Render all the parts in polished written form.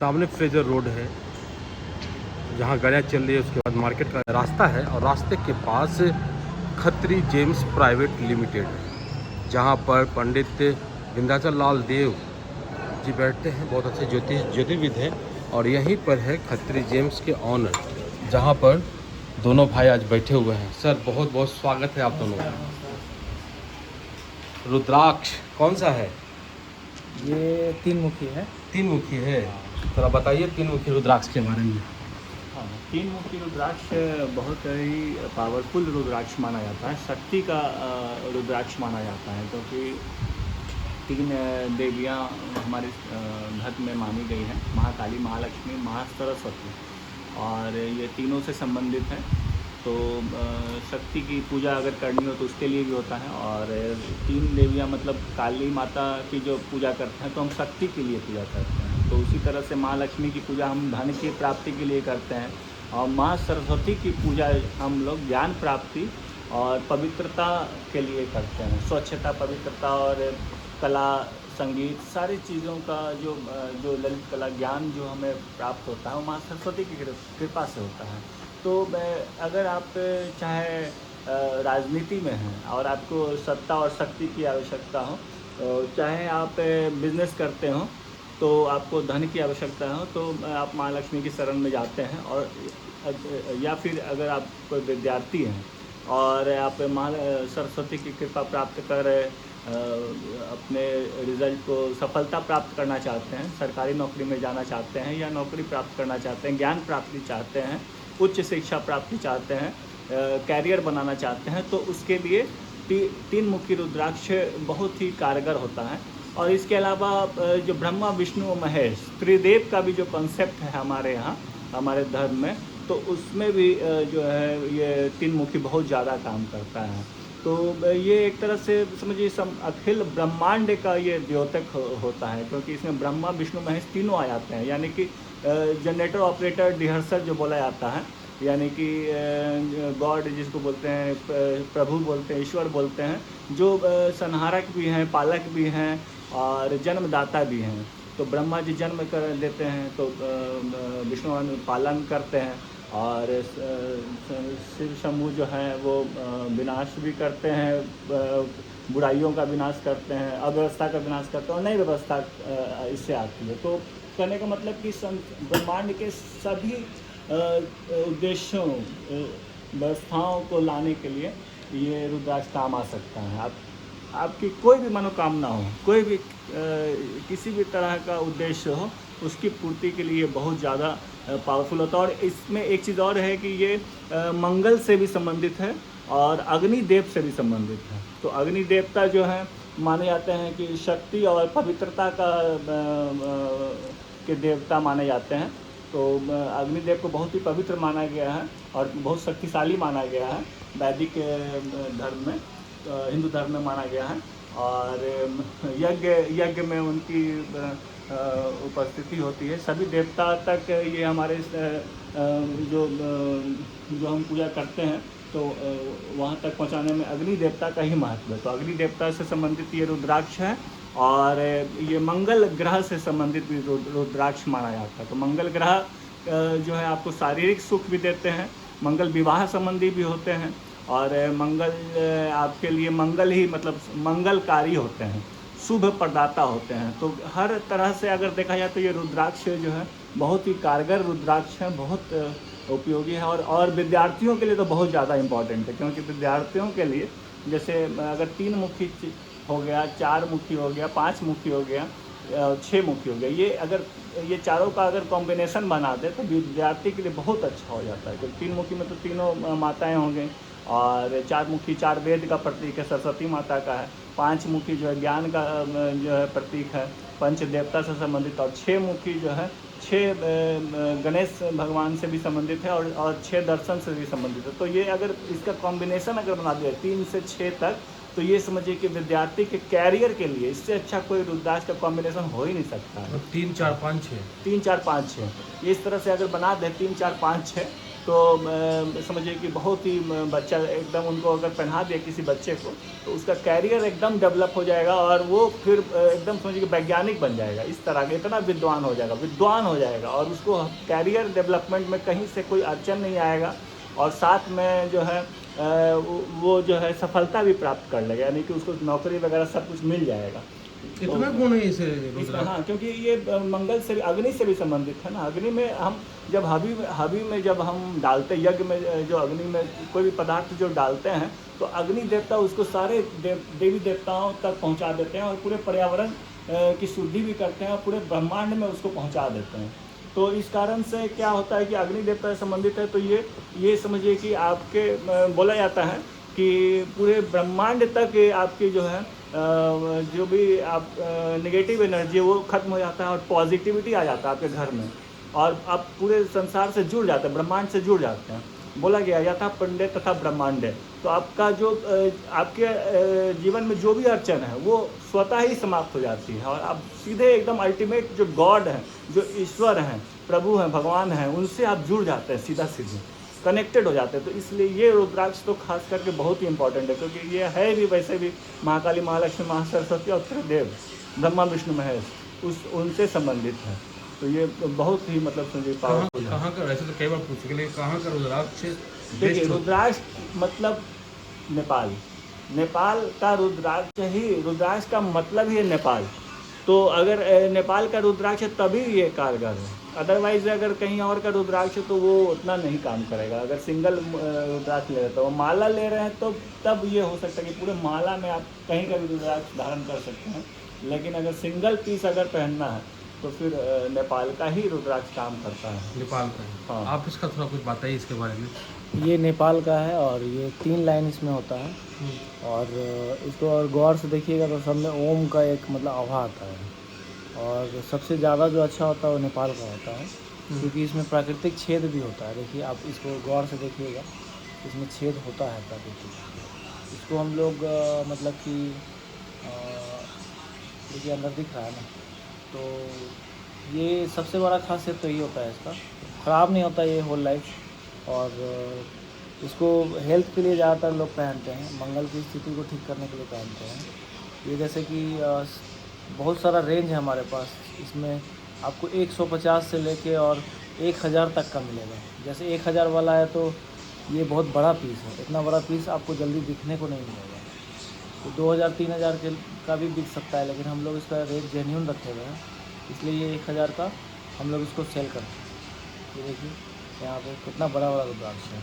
सामने Fraser road है जहाँ गाड़ियाँ चल रही है। उसके बाद मार्केट का रास्ता है और रास्ते के पास खत्री जेम्स प्राइवेट लिमिटेड है जहाँ पर पंडित विंध्याचल लाल देव जी बैठते हैं। बहुत अच्छे ज्योतिर्विद हैं और यहीं पर है खत्री जेम्स के ऑनर जहाँ पर दोनों भाई आज बैठे हुए हैं। सर बहुत बहुत स्वागत है आप दोनों का। रुद्राक्ष कौन सा है? ये 3 मुखी है। 3 मुखी है। थोड़ा बताइए 3 मुखी रुद्राक्ष के बारे में। हाँ, 3 मुखी रुद्राक्ष बहुत ही पावरफुल रुद्राक्ष माना जाता है। शक्ति का रुद्राक्ष माना जाता है क्योंकि 3 देवियाँ हमारे धर्म में मानी गई हैं, महाकाली, महालक्ष्मी, महासरस्वती, और ये तीनों से संबंधित हैं। तो शक्ति की पूजा अगर करनी हो तो उसके लिए भी होता है। और 3 देवियाँ मतलब काली माता की जो पूजा करते हैं तो हम शक्ति के लिए पूजा करते हैं। तो उसी तरह से माँ लक्ष्मी की पूजा हम धन की प्राप्ति के लिए करते हैं और माँ सरस्वती की पूजा हम लोग ज्ञान प्राप्ति और पवित्रता के लिए करते हैं। स्वच्छता, पवित्रता और कला, संगीत, सारी चीज़ों का जो ललित कला ज्ञान जो हमें प्राप्त होता है वो माँ सरस्वती की कृपा से होता है। तो अगर आप चाहे राजनीति में हैं और आपको सत्ता और शक्ति की आवश्यकता हो, चाहे आप बिजनेस करते हो तो आपको धन की आवश्यकता हो, तो आप माँ लक्ष्मी की शरण में जाते हैं। और या फिर अगर आप कोई विद्यार्थी हैं और आप माँ सरस्वती की कृपा प्राप्त कर अपने रिज़ल्ट को सफलता प्राप्त करना चाहते हैं, सरकारी नौकरी में जाना चाहते हैं या नौकरी प्राप्त करना चाहते हैं, ज्ञान प्राप्ति चाहते हैं, उच्च शिक्षा प्राप्ति चाहते हैं, कैरियर बनाना चाहते हैं, तो उसके लिए 3 मुखी रुद्राक्ष बहुत ही कारगर होता है। और इसके अलावा जो ब्रह्मा, विष्णु और महेश त्रिदेव का भी जो कॉन्सेप्ट है हमारे यहाँ, हमारे धर्म में, तो उसमें भी जो है ये 3 मुखी बहुत ज़्यादा काम करता है। तो ये एक तरह से समझिए अखिल ब्रह्मांड का ये द्योतक होता है क्योंकि इसमें ब्रह्मा, विष्णु, महेश तीनों आ जाते हैं। यानी कि जनरेटर, ऑपरेटर, रिहर्सल जो बोला जाता है, यानी कि गॉड जिसको बोलते हैं, प्रभु बोलते हैं, ईश्वर बोलते हैं, जो संहारक भी हैं, पालक भी हैं और जन्मदाता भी हैं। तो ब्रह्मा जी जन्म कर देते हैं, तो विष्णु पालन करते हैं, और शिव शंभु जो हैं वो विनाश भी करते हैं, बुराइयों का विनाश करते हैं, अव्यवस्था का विनाश करते हैं और नई व्यवस्था इससे आती है। तो कहने का मतलब कि ब्रह्मांड के सभी उद्देश्यों, व्यवस्थाओं को लाने के लिए ये रुद्राक्ष काम आ सकता है। आपकी कोई भी मनोकामना हो, कोई भी किसी भी तरह का उद्देश्य हो, उसकी पूर्ति के लिए बहुत ज़्यादा पावरफुल होता है। और इसमें एक चीज़ और है कि ये मंगल से भी संबंधित है और अग्नि देव से भी संबंधित है। तो अग्नि देवता जो हैं माने जाते हैं कि शक्ति और पवित्रता का के देवता माने जाते हैं। तो अग्निदेव को बहुत ही पवित्र माना गया है और बहुत शक्तिशाली माना गया है वैदिक धर्म में, हिंदू धर्म में माना गया है। और यज्ञ में उनकी उपस्थिति होती है। सभी देवता तक ये हमारे जो हम पूजा करते हैं तो वहाँ तक पहुँचाने में अग्नि देवता का ही महत्व है। तो अग्नि देवता से संबंधित ये रुद्राक्ष है और ये मंगल ग्रह से संबंधित भी रुद्राक्ष माना जाता है। तो मंगल ग्रह जो है आपको शारीरिक सुख भी देते हैं, मंगल विवाह संबंधी भी होते हैं और मंगल आपके लिए मंगल ही मतलब मंगलकारी होते हैं, शुभ प्रदाता होते हैं। तो हर तरह से अगर देखा जाए तो ये रुद्राक्ष जो है बहुत ही कारगर रुद्राक्ष है, बहुत उपयोगी है। और विद्यार्थियों के लिए तो बहुत ज़्यादा इम्पॉर्टेंट है क्योंकि विद्यार्थियों के लिए जैसे अगर 3 मुखी हो गया, 4 मुखी हो गया, 5 मुखी हो गया, 6 मुखी हो गया, ये अगर ये चारों का अगर कॉम्बिनेशन बना दे तो विद्यार्थी के लिए बहुत अच्छा हो जाता है। क्योंकि 3 मुखी में तो तीनों माताएं होंगी और 4 मुखी 4 वेद का प्रतीक है, सरस्वती माता का है, 5 मुखी जो है ज्ञान का जो है प्रतीक है, पंच देवता से संबंधित, और 6 मुखी जो है 6 गणेश भगवान से भी संबंधित है और 6 दर्शन से भी संबंधित है। तो ये अगर इसका कॉम्बिनेशन अगर बना दिया 3 से 6 तक, तो ये समझिए कि विद्यार्थी के कैरियर के लिए इससे अच्छा कोई रुद्राक्ष का कॉम्बिनेशन हो ही नहीं सकता है। 3 4 5 6 3 4 5 6 इस तरह से अगर बना दे 3 4 5 6 तो समझिए कि बहुत ही बच्चा एकदम उनको अगर पहना दिया किसी बच्चे को तो उसका कैरियर एकदम डेवलप हो जाएगा और वो फिर एकदम समझिए कि वैज्ञानिक बन जाएगा, इस तरह का इतना विद्वान हो जाएगा और उसको कैरियर डेवलपमेंट में कहीं से कोई अड़चन नहीं आएगा और साथ में जो है वो जो है सफलता भी प्राप्त कर लेगा, यानी कि उसको नौकरी वगैरह सब कुछ मिल जाएगा। इतना गुण है इसे हाँ, क्योंकि ये मंगल से भी, अग्नि से भी संबंधित है ना। अग्नि में हम जब हवि में जब हम डालते, यज्ञ में जो अग्नि में कोई भी पदार्थ जो डालते हैं तो अग्नि देवता उसको सारे देवी देवताओं तक पहुंचा देते हैं और पूरे पर्यावरण की शुद्धि भी करते हैं और पूरे ब्रह्मांड में उसको पहुंचा देते हैं। तो इस कारण से क्या होता है कि अग्नि देवता से संबंधित है, तो ये समझिए कि आपके बोला जाता है कि पूरे ब्रह्मांड तक आपकी जो है जो भी आप नेगेटिव एनर्जी है वो खत्म हो जाता है और पॉजिटिविटी आ जाता है आपके घर में और आप पूरे संसार से जुड़ जाते हैं, ब्रह्मांड से जुड़ जाते हैं। बोला गया यथा पिंडे तथा ब्रह्मांडे, तो आपका जो आपके जीवन में जो भी अड़चन है वो स्वतः ही समाप्त हो जाती है और आप सीधे एकदम अल्टीमेट जो गॉड हैं, जो ईश्वर हैं, प्रभु हैं, भगवान हैं, उनसे आप जुड़ जाते हैं, सीधा कनेक्टेड हो जाते हैं। तो इसलिए ये रुद्राक्ष तो खास करके बहुत ही इंपॉर्टेंट है, क्योंकि ये है भी वैसे भी महाकाली, महालक्ष्मी, महासरस्वती और त्रिदेव ब्रह्मा विष्णु महेश उनसे संबंधित है। तो ये बहुत ही मतलब समझिए पावरफुल है। कहाँ का, वैसे तो कई बार पूछ के लिए कहाँ का रुद्राक्ष? देखिए रुद्राक्ष मतलब नेपाल का रुद्राक्ष का मतलब ही है नेपाल। तो अगर नेपाल का रुद्राक्ष है तभी ये कारगर है, अदरवाइज अगर कहीं और का रुद्राक्ष है तो वो उतना नहीं काम करेगा। अगर सिंगल रुद्राक्ष ले रहे तो माला ले रहे हैं तो तब ये हो सकता है कि पूरे माला में आप कहीं का भी रुद्राक्ष धारण कर सकते हैं, लेकिन अगर सिंगल पीस अगर पहनना है तो फिर नेपाल का ही रुद्राक्ष काम करता है। नेपाल का है। हाँ। आप इसका थोड़ा कुछ बताइए इसके बारे में। ये नेपाल का है और ये 3 लाइन इसमें होता है और इसको और गौर से देखिएगा तो सब में ओम का एक मतलब आभा आता है और सबसे ज़्यादा जो अच्छा होता है वो नेपाल का होता है, क्योंकि इसमें प्राकृतिक छेद भी होता है। देखिए आप इसको गौर से देखिएगा, इसमें छेद होता है प्राकृतिक। इसको हम लोग मतलब कि देखिए अंदर दिख रहा है ना, तो ये सबसे बड़ा खासियत तो ये होता है इसका, ख़राब नहीं होता ये होल लाइफ। और इसको हेल्थ के लिए ज़्यादातर लोग पहनते हैं, मंगल की स्थिति को ठीक करने के लिए पहनते हैं। ये जैसे कि बहुत सारा रेंज है हमारे पास, इसमें आपको 150 से लेके और 1000 तक का मिलेगा। जैसे 1000 वाला है तो ये बहुत बड़ा पीस है, इतना बड़ा पीस आपको जल्दी दिखने को नहीं मिलेगा। तो 2000-3000 के का भी बिक सकता है, लेकिन हम लोग इसका रेट जेन्युइन रखे हुए हैं, इसलिए ये 1000 का हम लोग इसको सेल करते हैं। ये देखिए यहाँ पे कितना बड़ा बड़ा रुद्राक्ष है।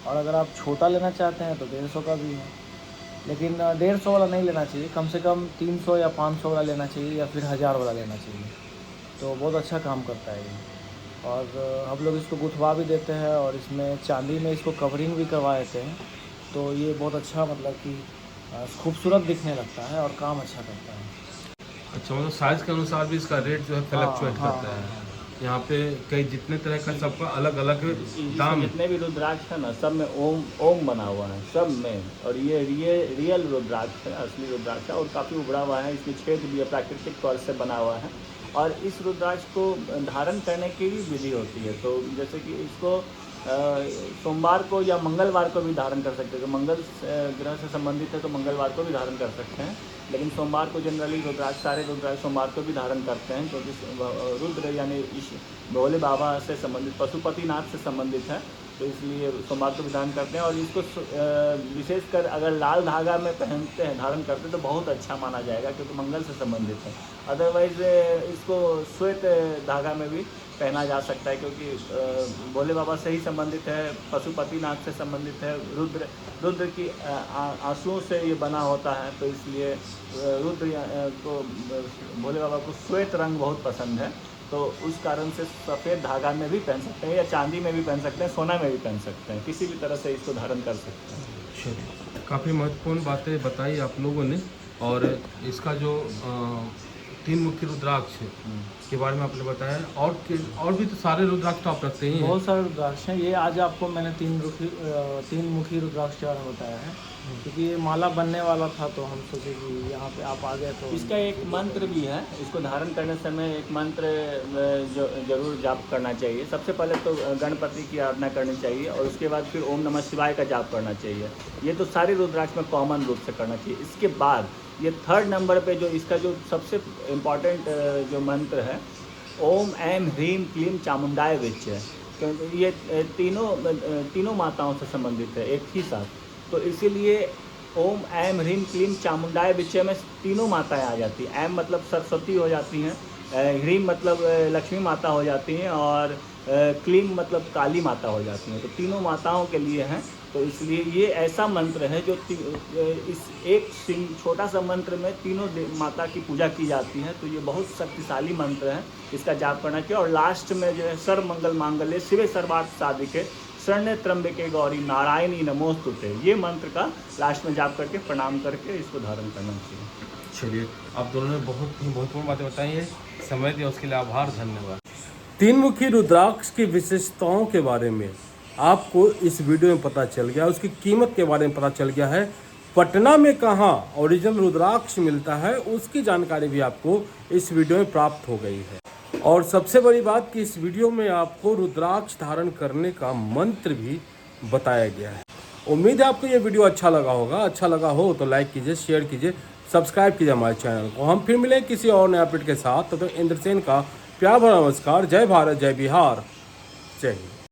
और अगर आप छोटा लेना चाहते हैं तो 150 का भी है, लेकिन 150 वाला नहीं लेना चाहिए, कम से कम 300 या 500 वाला लेना चाहिए या फिर 1000 वाला लेना चाहिए, तो बहुत अच्छा काम करता है ये। और हम लोग इसको गुथवा भी देते हैं और इसमें चांदी में इसको कवरिंग भी करवा देते हैं, तो ये बहुत अच्छा मतलब कि खूबसूरत दिखने लगता है और काम अच्छा करता है। अच्छा, मतलब साइज़ के अनुसार भी इसका रेट जो है फ्लक्चुएट हाँ, करता है। यहाँ पे कई जितने तरह का सबका अलग अलग दाम। जितने भी रुद्राक्ष है ना सब में ओम बना हुआ है सब में, और ये रियल रुद्राक्ष है, असली रुद्राक्ष है और काफ़ी उभरा हुआ है, इसमें छेद भी है, प्राकृतिक तौर से बना हुआ है। और इस रुद्राक्ष को धारण करने की भी विधि होती है। तो जैसे कि इसको सोमवार को या मंगलवार को भी धारण कर सकते हैं। तो मंगल ग्रह से संबंधित है तो मंगलवार को भी धारण कर सकते हैं, लेकिन सोमवार को जनरली रुद्राक्ष, सारे रुद्राक्ष सोमवार को भी धारण करते हैं, क्योंकि रुद्र यानी भोले बाबा से संबंधित, पशुपतिनाथ से संबंधित है, तो इसलिए सोमवार को भी धारण करते हैं। और इसको विशेषकर अगर लाल धागा में पहनते हैं, धारण करते हैं तो बहुत अच्छा माना जाएगा, क्योंकि मंगल से संबंधित है। अदरवाइज इसको श्वेत धागा में भी पहना जा सकता है, क्योंकि भोले बाबा से ही संबंधित है, पशुपतिनाथ से संबंधित है, रुद्र की आंसुओं से ये बना होता है, तो इसलिए रुद्र को, भोले बाबा को श्वेत रंग बहुत पसंद है, तो उस कारण से सफ़ेद धागा में भी पहन सकते हैं या चांदी में भी पहन सकते हैं, सोना में भी पहन सकते हैं, किसी भी तरह से इसको धारण कर सकते हैं। चलिए, काफ़ी महत्वपूर्ण बातें बताई आप लोगों ने। और इसका जो 3 मुखी रुद्राक्ष के बारे में आपने बताया, और भी तो सारे रुद्राक्ष तो आप रखते ही हैं। बहुत सारे रुद्राक्ष हैं, ये आज आपको मैंने 3 मुखी रुद्राक्ष के बारे में बताया है। क्योंकि ये माला बनने वाला था, तो हम सोचे कि यहाँ पे आप आ गए तो इसका एक मंत्र भी है, इसको धारण करने समय एक मंत्र जो जरूर जाप करना चाहिए। सबसे पहले तो गणपति की आराधना करनी चाहिए और उसके बाद फिर ओम नमः शिवाय का जाप करना चाहिए। ये तो सारे रुद्राक्ष में कॉमन रूप से करना चाहिए। इसके बाद ये 3rd नंबर पे जो इसका जो सबसे इम्पॉर्टेंट जो मंत्र है, ओम ऐम ह्रीम क्लीम चामुंडाय विच है, क्योंकि ये तीनों माताओं से संबंधित है एक ही साथ। तो इसीलिए ओम ऐम ह्रीम क्लीम चामुंडाय विचय में तीनों माताएं आ जाती हैं। ऐम मतलब सरस्वती हो जाती हैं, ह्रीम मतलब लक्ष्मी माता हो जाती हैं, और क्लीम मतलब काली माता हो जाती हैं। तो तीनों माताओं के लिए हैं। तो इसलिए ये ऐसा मंत्र है जो इस एक छोटा सा मंत्र में तीनों माता की पूजा की जाती है। तो ये बहुत शक्तिशाली मंत्र है, इसका जाप करना चाहिए। और लास्ट में जो है सर्व मंगल मांगल्ये शिवे सर्वार्थ साधिके शरण्ये त्र्यंबके गौरी नारायणी नमोस्तुते, ये मंत्र का लास्ट में जाप करके प्रणाम करके इसको धारण करना चाहिए। चलिए, आप दोनों ने बहुत ही महत्वपूर्ण बातें बताई है, समय दिया उसके लिए आभार, धन्यवाद। 3 मुखी रुद्राक्ष की विशेषताओं के बारे में आपको इस वीडियो में पता चल गया, उसकी कीमत के बारे में पता चल गया है। पटना में कहाँ ओरिजिनल रुद्राक्ष मिलता है उसकी जानकारी भी आपको इस वीडियो में प्राप्त हो गई है। और सबसे बड़ी बात कि इस वीडियो में आपको रुद्राक्ष धारण करने का मंत्र भी बताया गया है। उम्मीद है आपको ये वीडियो अच्छा लगा होगा। अच्छा लगा हो तो लाइक कीजिए, शेयर कीजिए, सब्सक्राइब कीजिए हमारे चैनल को। हम फिर मिलें किसी और नए अपडेट के साथ। तो इंद्रसेन का प्यार भरा नमस्कार। जय भारत, जय बिहार, जय हिंद।